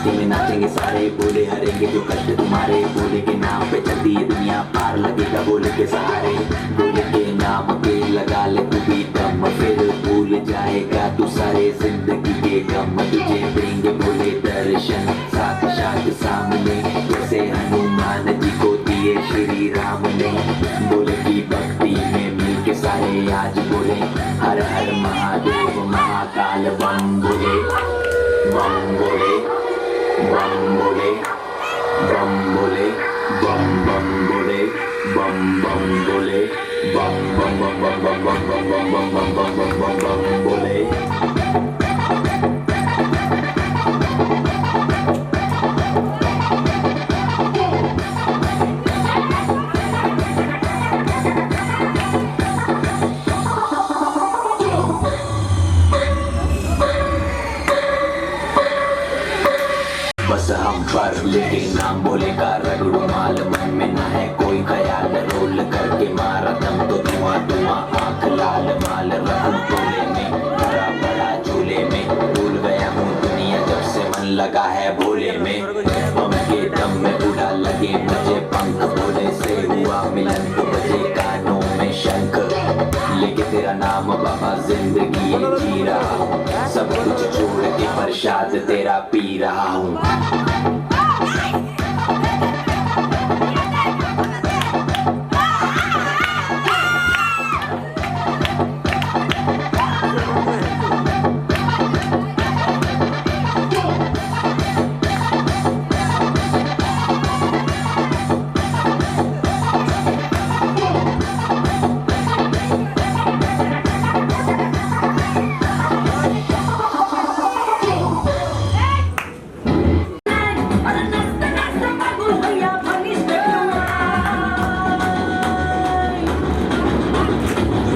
मस्ती में नाचेंगे सारे, बोले हरेंगे जो कष्ट तुम्हारे, बोले के नाम पे चलती है दुनिया, पार लगेगा बोले के सहारे, बोले के नाम पे लगा ले तू भी दम, फिर भूल जाएगा तू सारे जिंदगी के गम, तुझे देंगे बोले दर्शन साक्षात सामने, जैसे हनुमान जी को दिए श्री राम ने, बोले की भक्ति में मिल के सारे आज बोले हर हर महादेव महाकाल बम बोले, बम बोले, बम बोले, बम बोले, बम बम बोले, बम बम बोले, बम बम बम बम बम बम बम बम बम बम बम बम बम बोले। बस हम पर लेके नाम बोले का रगड़ो माल, मन में ना है कोई ख्याल, रोल करके मारा दम तो धुआं धुआं, आंख लाल माल रखूं तोले में, बड़ा बड़ा झूले में, भूल गया हूँ दुनिया जब से मन लगा है भोले में, हम के दम में उड़ा लगे मुझे पंख, भोले से हुआ मिलन तो बजे कानों में शंख, लेके तेरा नाम बाबा जिंदगी जी रहा हूँ, सब कुछ छोड़ के प्रसाद तेरा पी रहा हूँ।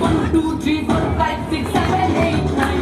One, two, three, four, five, six, seven, eight, nine.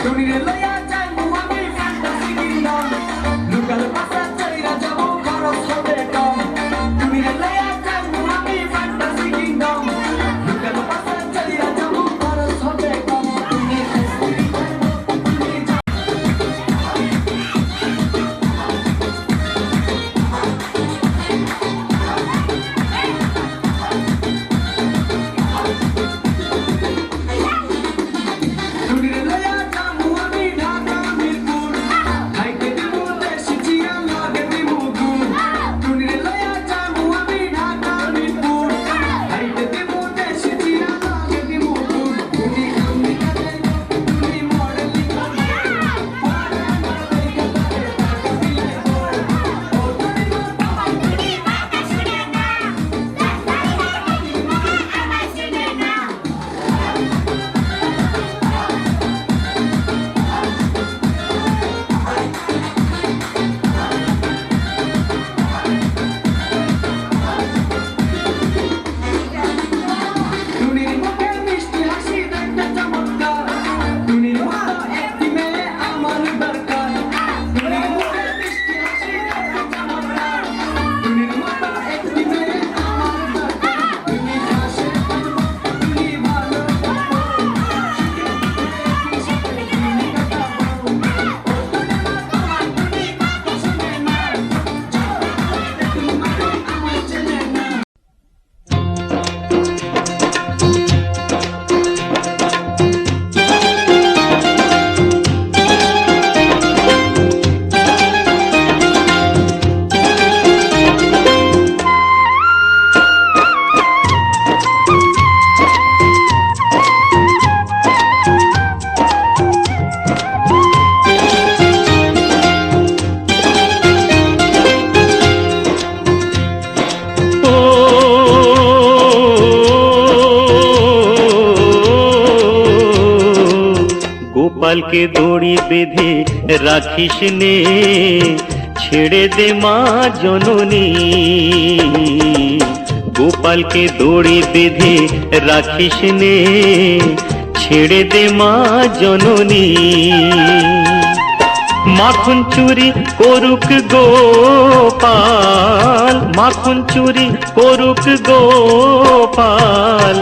টুনিরে লইয়া যাইমু আমি ফ্যান্টাসি কিংডম লুকাল পাশা চইরা যাবো খরচ হবে কম টুনিরে লইয়া যাইমু আমি ফ্যান্টাসি কিংডম লুকাল পাশা চইরা যাবো খরচ হবে কম টুনি টুনিরে লইয়া যাইমু আমি ঢাকা মিরপুর খাইতে দিমু দেশি চিরা লাগে দিমু গুড় টুনিরে লইয়া যাইমু আমি ঢাকা মিরপুর খাইতে দিমু দেশি চিরা লাগে দিমু গুড় টুনি আমি কাছে টুনি মডেলিং করবে পরে আমার দেখে তারে টাকা দিলে ও টুনি আমার টুনি কথা শুনে না আমার শুনে না টুনির মুখে মিষ্টি হাসি দেখতে চমৎকার টুনির মতো একটি মেয়ে আমার দরকার টুনির মুখে মিষ্টি হাসি দেখতে চমৎকার টুনির মতো একটি মেয়ে আমার দরকার টুনি হাসে টুনি ভালো টুনি কাটাবো টুনি কথা শুনে না তোমার আমার চেনে না गोपाल के दौड़ी बेधे राखिस ने छेड़े दे माँ जननी गोपाल के दौड़ी बेधे राखिस ने छेड़े दे माँ जननी माखन चुरी कोरुक गोपाल माखन चुरी कोरुक गोपाल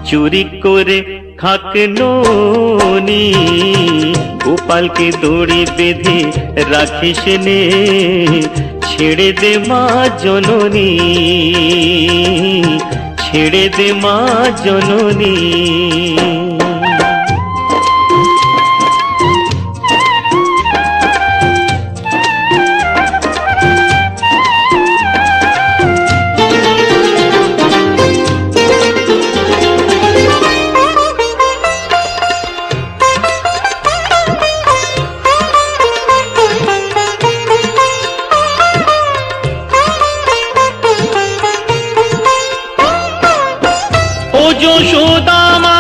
चुरी करे खाक नोनी गोपाल के दौड़ी बेधे राखिस ने छेड़े दे माँ जननी छेड़े दे माँ जननी ও যশোদা মা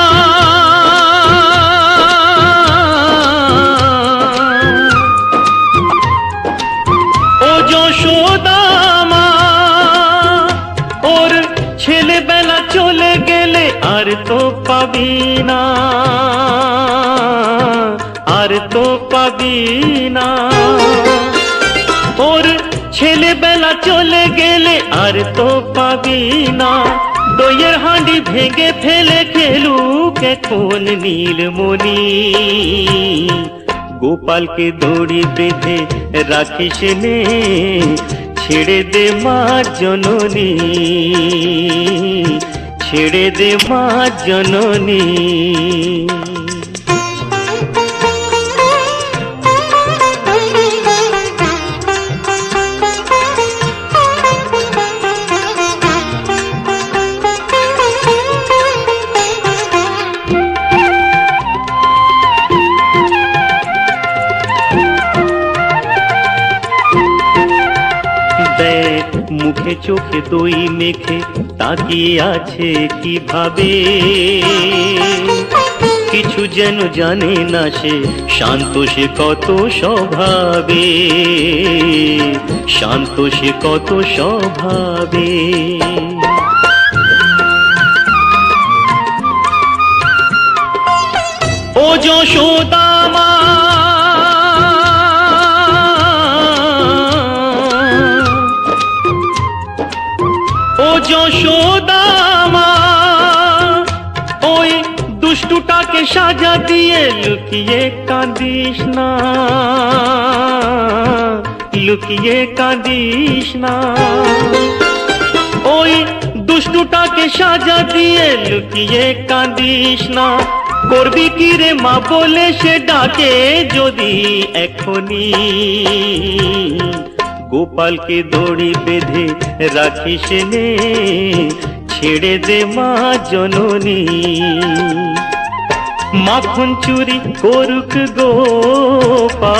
ও যশোদা মা ওর ছেলেবেলা চলে গেলে আর তো পাবি না আর তো পাবি না ওর ছেলেবেলা চলে গেলে আর তো পাবি না দইয়ের হাঁড়ি ভেঙে ফেলে খেলুক এখন নীলমণি गोपाल के दौड़ी बेधे राखिस ने छेड़े दे माँ जननी छेड़े दे माँ जननी মুখে চোখে দই মেখে তাকিয়ে আছে কিভাবে কিছু যেন জানে না সে শান্ত সে কত স্বভাবে শান্ত সে কত স্বভাবে ও যশোদা মা দুষ্টুটাকে সাজা দিয়ে লুকিয়ে কাঁদিস না, লুকিয়ে কাঁদিস না। ওই দুষ্টুটাকে সাজা দিয়ে লুকিয়ে কাঁদিস না। করবি কি রে মা বলে সে ডাকে যদি এখনি, গোপালকে দড়ি বেঁধে রাখিস নে, ছেড়ে দে মা জননী। মাখন চুরি করুক গোপাল,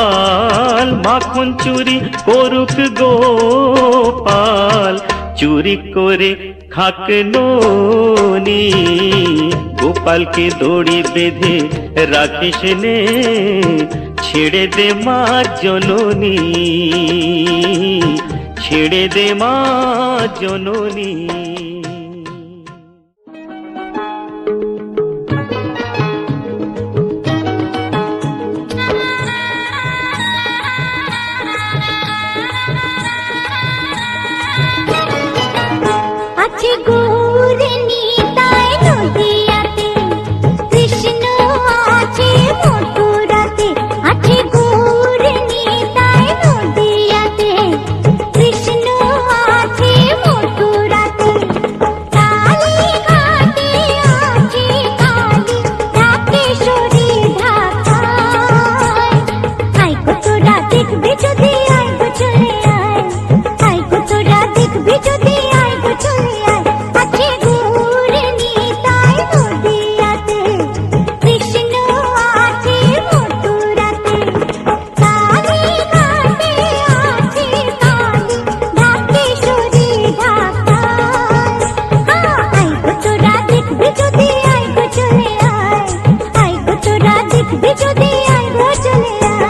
মাখন চুরি করুক গোপাল, চুরি করে খাক ননি। গোপালকে দড়ি বেঁধে রাখিস নে, ছেড়ে দে মা জননী, ছেড়ে দে মা জননী। আছে গৌর নিতাই নদিয়াতে, কৃষ্ণ আছে মথুরাতে। আছে গৌর নিতাই নদিয়াতে, কৃষ্ণ আছে মথুরাতে। কালী ঘাটে আছে কালী, ঢাকেশ্বরী ঢাকায়। আয় গো তোরা দেখবি যদি, আয় গো চলে আয়। আয় গো তোরা দেখবি যদি, আয় গো চলে আয়। আছে গৌর নিতাই নদিয়াতে, কৃষ্ণ আছে মথুরাতে। কালী ঘাটে আছে কালী, ঢাকেশ্বরী ঢাকায়। আয় গো তোরা দেখবি যদি, আয় গো চলে আয়। আয় গো তোরা দেখবি যদি, আয় গো চলে আয়।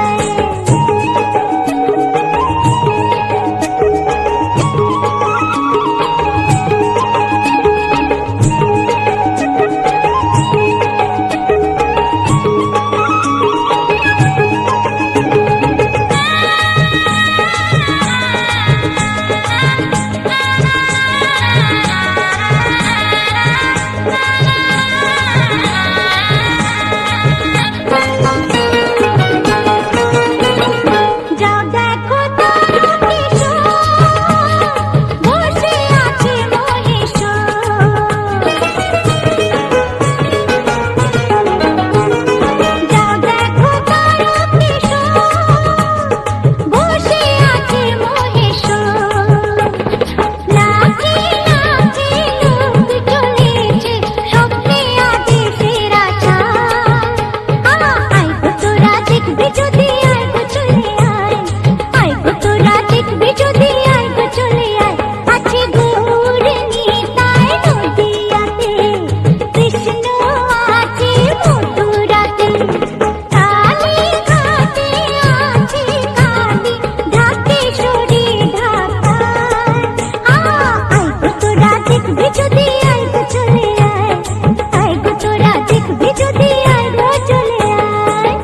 যাও দেখো তারকেশ্বর, বসে আছে মহেশ্বর। যাও দেখো তারকেশ্বর, বসে আছে মহেশ্বর। লাখে লাখে লোক চলেছে স্বপ্নে আদেশের আশায়। আয় গো তোরা দেখবি যদি, আয় গো চলে আয়। আয় গো তোরা দেখবি যদি, আয় গো চলে আয়। আছে গৌর নিতাই নদিয়াতে, কৃষ্ণ আছে মথুরাতে। কালী ঘাটে আছে কালী, ঢাকেশ্বরী ঢাকায়। আয় গো তোরা দেখবি যদি, আয় গো চলে আয়। আয় গো তোরা দেখবি যদি, আয় গো চলে আয়।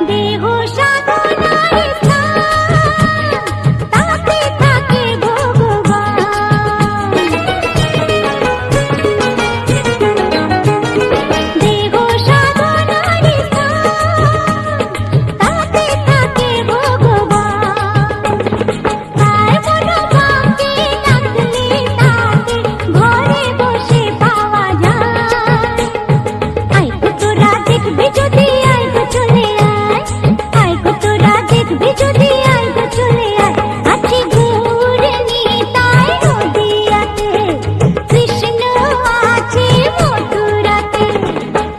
দেহ সাধনার স্থান, তাতে থাকে ভগবান। দেহ সাধনার স্থান, তাতে থাকে ভগবান। তার মনোভাবকে ডাকলে তাকে ঘরে বসে পাওয়া যায়। আয় গো তোরা দেখবি যদি, আয় গো চলে আয়। আয় গো তোরা দেখবি যদি, আয় গো চলে আয়। আছে গৌর নিতাই নদিয়াতে, কৃষ্ণ আছে মথুরাতে।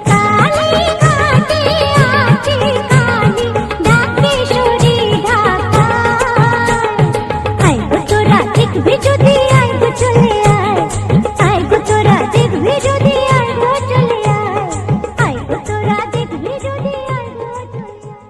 কালী ঘাটে আছে কালী, ঢাকেশ্বরী ঢাকায়। আয় গো তোরা দেখবি যদি, আয় গো চলে আয়। আয় গো তোরা দেখবি যদি, আয় গো চলে আয়। আয় গো তোরা দেখবি যদি, আয় গো চলে আয়।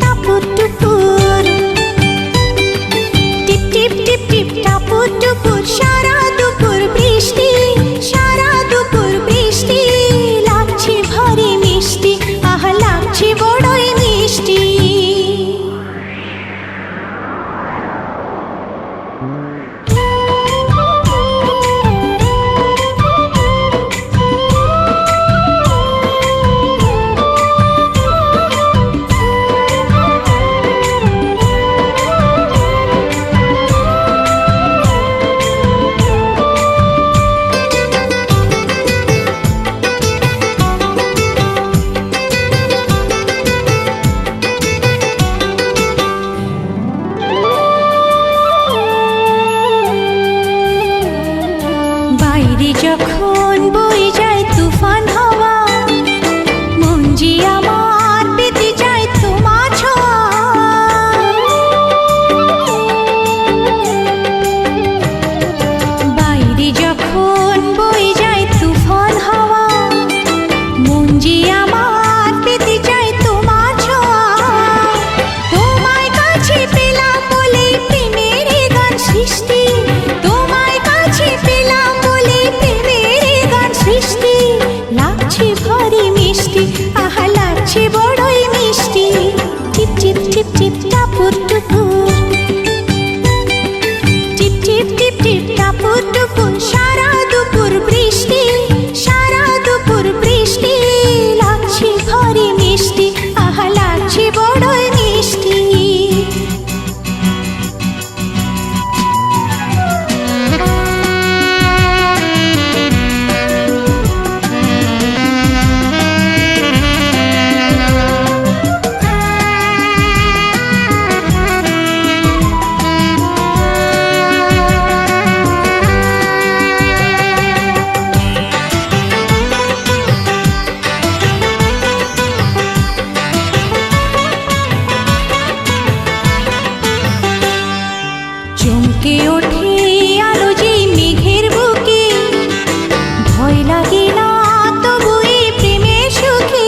টাপুর টুপুর, টিপ টিপ টিপ টিপ টাপুর টুপুর, সারা দুপুর বৃষ্টি, সারা দুপুর বৃষ্টি, লাগছে ভারী মিষ্টি, আহা লাগছে বড়ই মিষ্টি। বাইরে যখন বয়ে যায় তুফান হাওয়া, মন যে আমার পেতে যায় তোমার ছোঁয়া। বাইরে যখন বয়ে যায় তুফান হাওয়া, মন যে আমার পেতে যায় তোমার ছোঁয়া। তোমায় কাছে পেলাম বলে প্রেমের এ গান সৃষ্টি, তোমায় কাছে পেলাম বলে প্রেমের এ গান সৃষ্টি, লাগছে ভারী মিষ্টি, আহা লাগছে বড়ই মিষ্টি। টিপ টিপ টিপ টিপ টাপুর টুপুর, টিপ টিপ টিপ টিপ টাপুর টুপুর, সারা দুপুর বৃষ্টি, সারা দুপুর বৃষ্টি, লাগছে ভারী মিষ্টি, আহা লাগছে বড়ই মিষ্টি। চমকে ওঠে আলো যেই মেঘের বুকে, ভয় লাগে না তবু এই প্রেমের সুখে।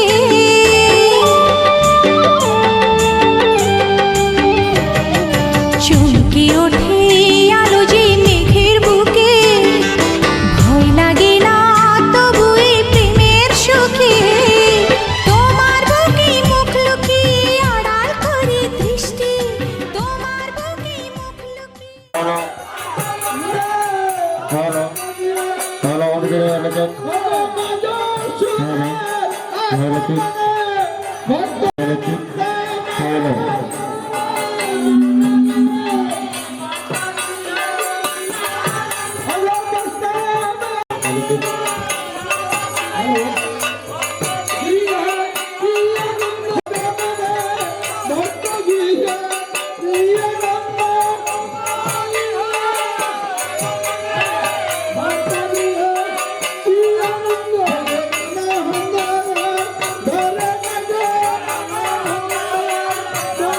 চমকে ওঠে আলো যেই মেঘের বুকে, ভয় লাগে না তবু এই প্রেমের সুখে। তোমার বুকে মুখ লুকিয়ে আড়াল করে দৃষ্টি, তোমার বুকে মুখ লুকিয়ে। হ্যালো হ্যালো আমাদের এলাকার হ্যালো কি হ্যালো কি হ্যালো ধরে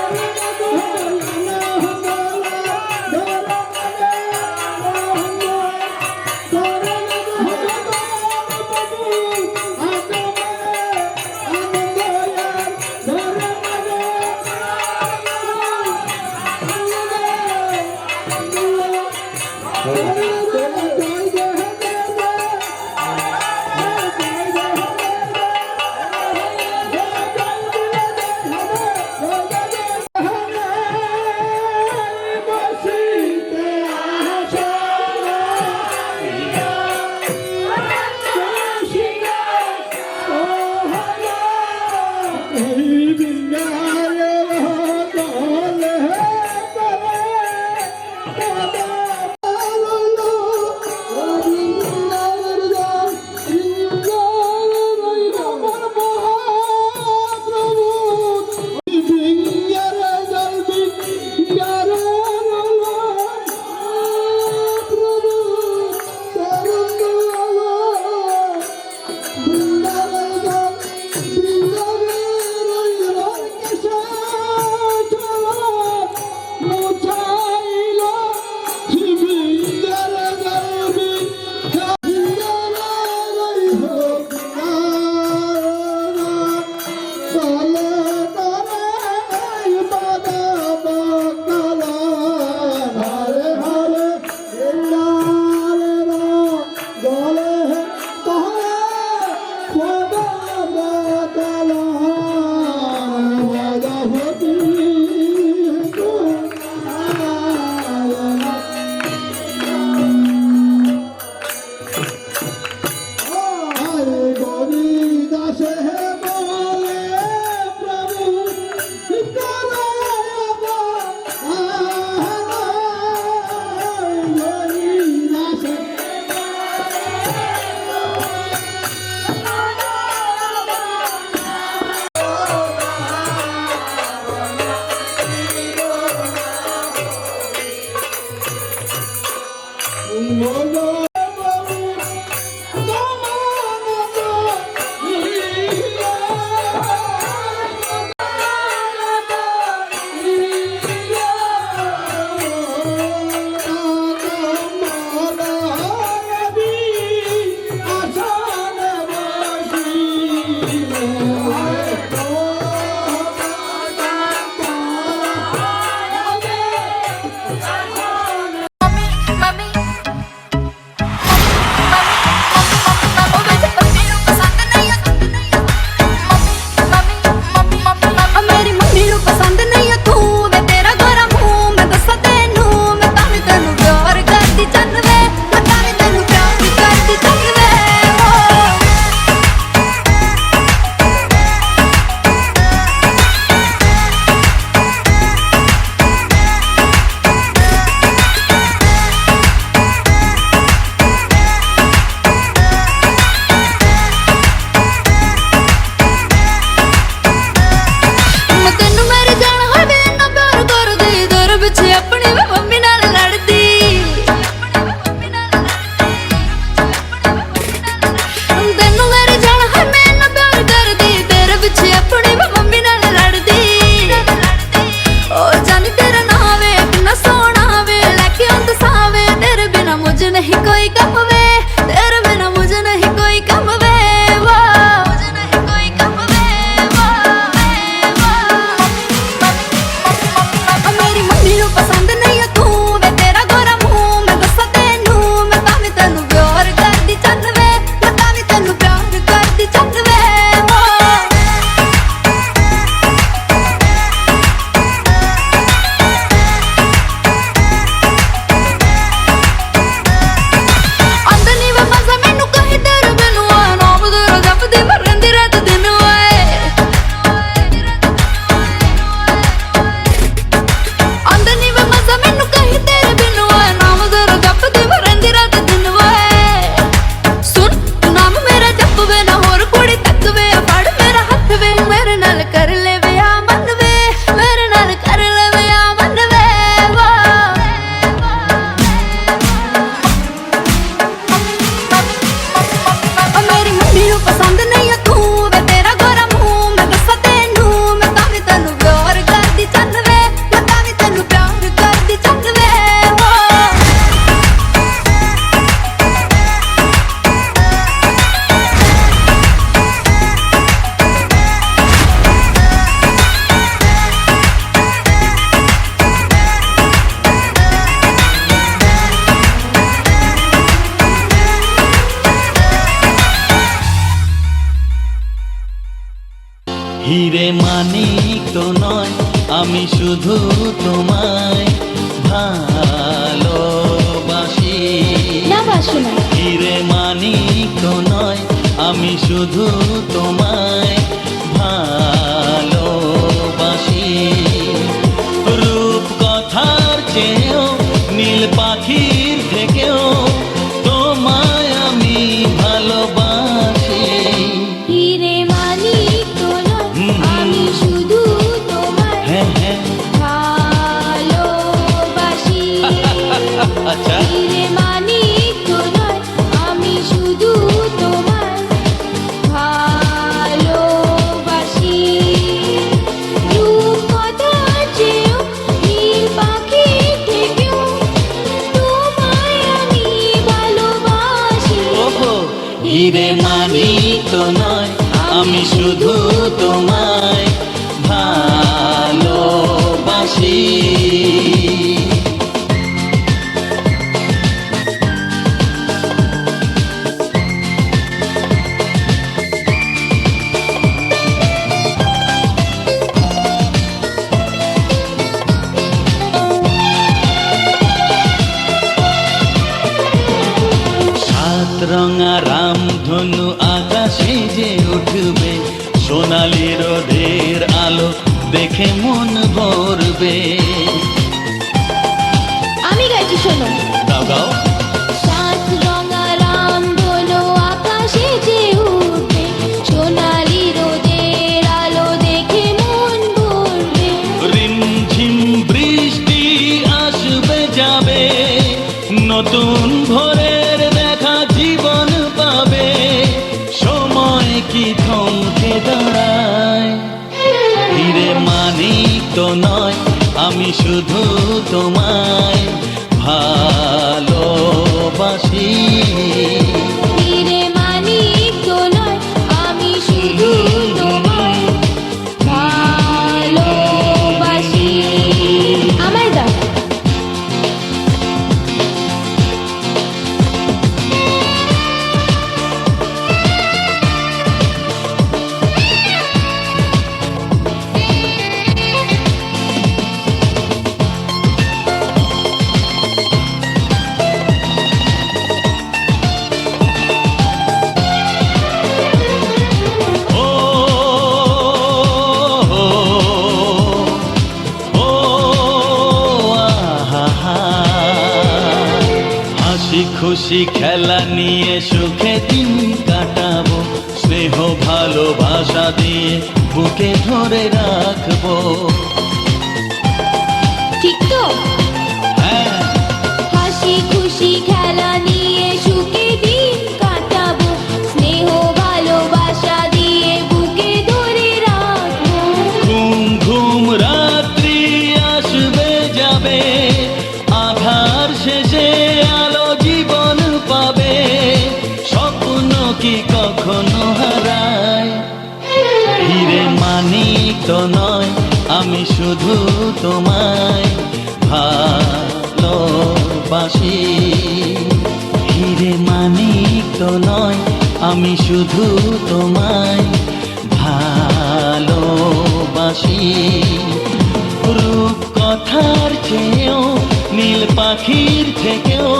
হিরে মানিক তো নয়, আমি শুধু তোমায় ভালোবাসি। না বাসো না। হিরে মানিক তো নয়, আমি শুধু তোমায় ভালোবাসি। রূপ কথার চেয়েও নীল পাখির থেকেও তোমায় আমি ভালোবাসি। হিরে মানিক তো নয়, আমি শুধু তোমায় হ্যাঁ হ্যাঁ ভালোবাসি। আচ্ছা হিরে মানিক তো নয়, আমি শুধু তোমায় ভালোবাসি। রূপ কথার চেয়েও নীল পাখির থেকেও তোমায় আমি ভালোবাসি। ওহো হিরে মানিক তো নয়, আমি শুধু তোমায় ভালোবাসি। সাত রঙা রামধনু আকাশে যে উঠবে, সোনালি রোদের আলো দেখে মন ভরবে। আমি গাইছি শোনো। গাও গাও। সাত রঙা রামধনু আকাশে যে উঠবে, সোনালি রোদের আলো দেখে মন ভরবে। রিমঝিম বৃষ্টি আসবে যাবে, নতুন ভোরের দেখা জীবন পাবে। সময় কি থমকে দাঁড়ায়? হিরে মানিক তো নয়, আমি শুধু তোমায় ভালোবাসি। হিরে মানিক তো নয়, আমি শুধু তোমায় ভালোবাসি। আমার গান। ও ও আহা, হাসি খুশি খেলা নিয়ে সুখে দিন কাটাবো। স্নেহ ভালোবাসা দিয়ে বুকে ধরে রাখবো। ঠিক তো? হ্যাঁ হাসি খুশি খেলা নিয়ে সুখে দিন কাটাবো। স্নেহ ভালোবাসা দিয়ে বুকে ধরে রাখবো। ঘুম ঘুম রাত্রি আসবে যাবে, আধার শেষে আলো জীবন পাবে। স্বপ্ন কি কখনো হারায়? হিরে মানিক তো নয়, আমি শুধু তোমায় ভালোবাসি। হিরে মানিক তো নয়, আমি শুধু তোমায় ভালোবাসি। রূপ কথার চেয়েও নীল পাখির থেকেও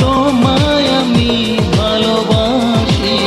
তোমায় আমি ভালোবাসি।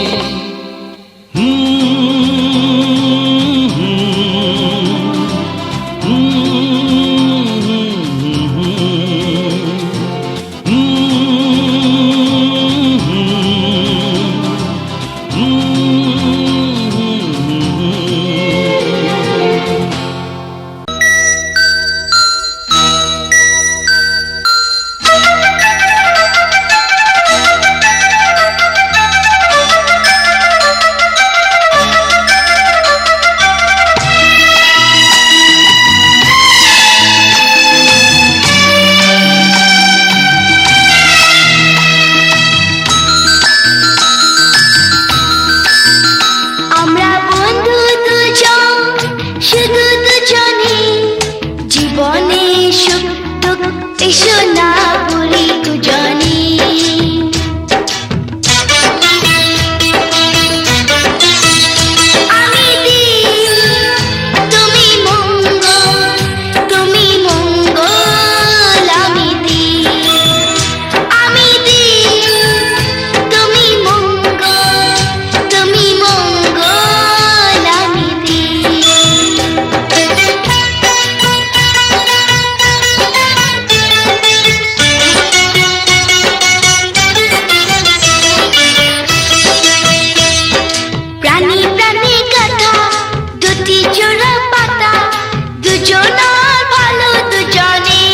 দুজনার ভালো দুজনে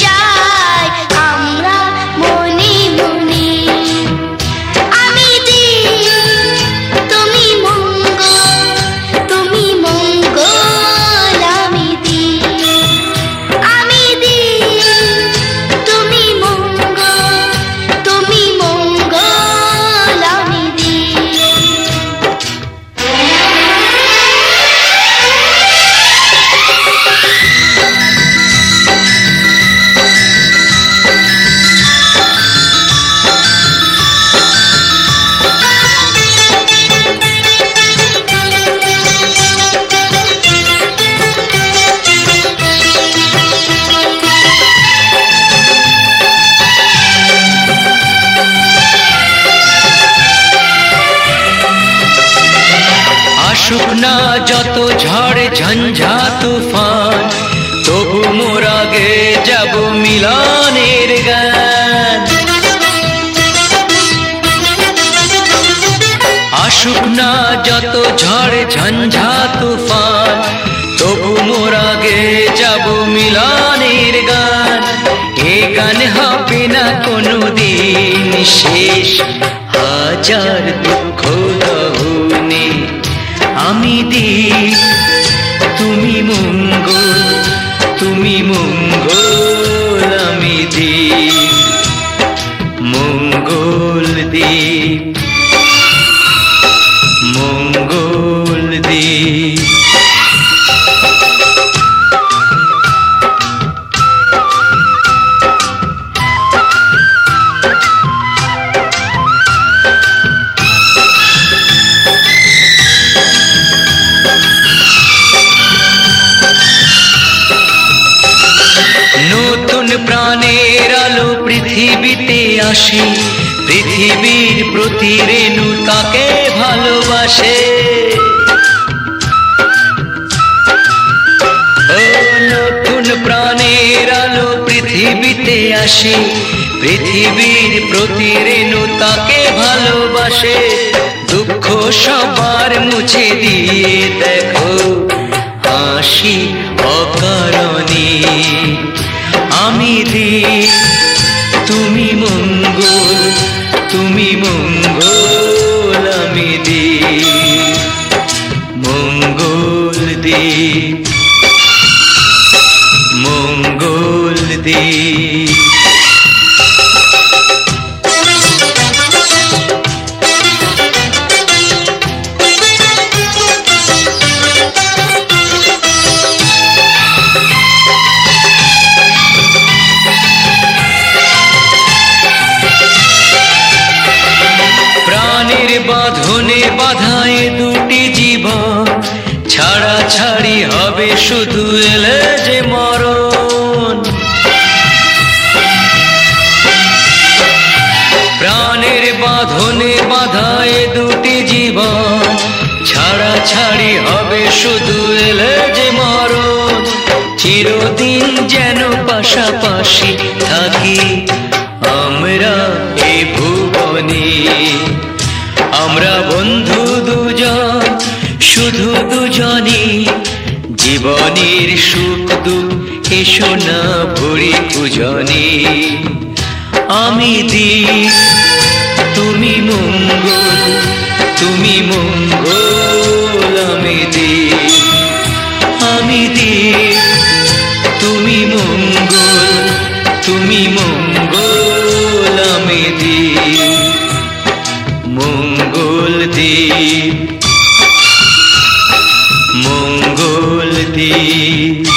চাই আমরা মনে মনে। আমি দিই তুমি মঙ্গল, তুমি মঙ্গল আমি দিই। আমি দিই তুমি মঙ্গল, তুমি মঙ্গল আমি দিই। আসুক না যত ঝড় ঝঞ্ঝা তুফান, তবু মোরা গেয়ে যাব মিলনের গান। আসুক না যত ঝড় ঝঞ্ঝা তুফান, তবু মোরা গেয়ে যাব মিলনের গান। এ গান হবে না কোনো দিন শেষ, হাজার দুঃখ দহনে আমি দিই তুমি মঙ্গল, তুমি মঙ্গল আমি দিই। মঙ্গল দিই, মঙ্গল দিই। নতুন প্রাণের আলো পৃথিবীতে আসে, পৃথিবীর প্রতি রেণু তাকে ভালোবাসে। ও নতুন প্রাণের আলো পৃথিবীতে আসে, পৃথিবীর প্রতি রেণু তাকে ভালোবাসে। দুঃখ সবার মুছে দিয়ে দেখো হাসি অকারণে আমি দিই তুমি মঙ্গল, তুমি মঙ্গল আমি দিই। মঙ্গল দিই, মঙ্গল দিই। বাঁধনে বাঁধায় দুটি জীবন, ছাড়া ছাড়ি হবে শুধু এলে যে মরণ। প্রাণের বাঁধনে বাঁধায় দুটি জীবন, ছাড়া ছাড়ি হবে শুধু এলে যে মরণ। চিরদিন যেন পাশাপাশি থাকি আমরা এ ভুবনে। আমরা বন্ধু দুজন, শুধু দুজনই, জীবনের সুখ দুঃখ এসো না ভরি কুজনে। আমি দিই তুমি মঙ্গল, তুমি মঙ্গল আমি দিই। আমি দিই তুমি মঙ্গল, তুমি মঙ্গল আমি দিই। মঙ্গল দিই, মঙ্গল দিই।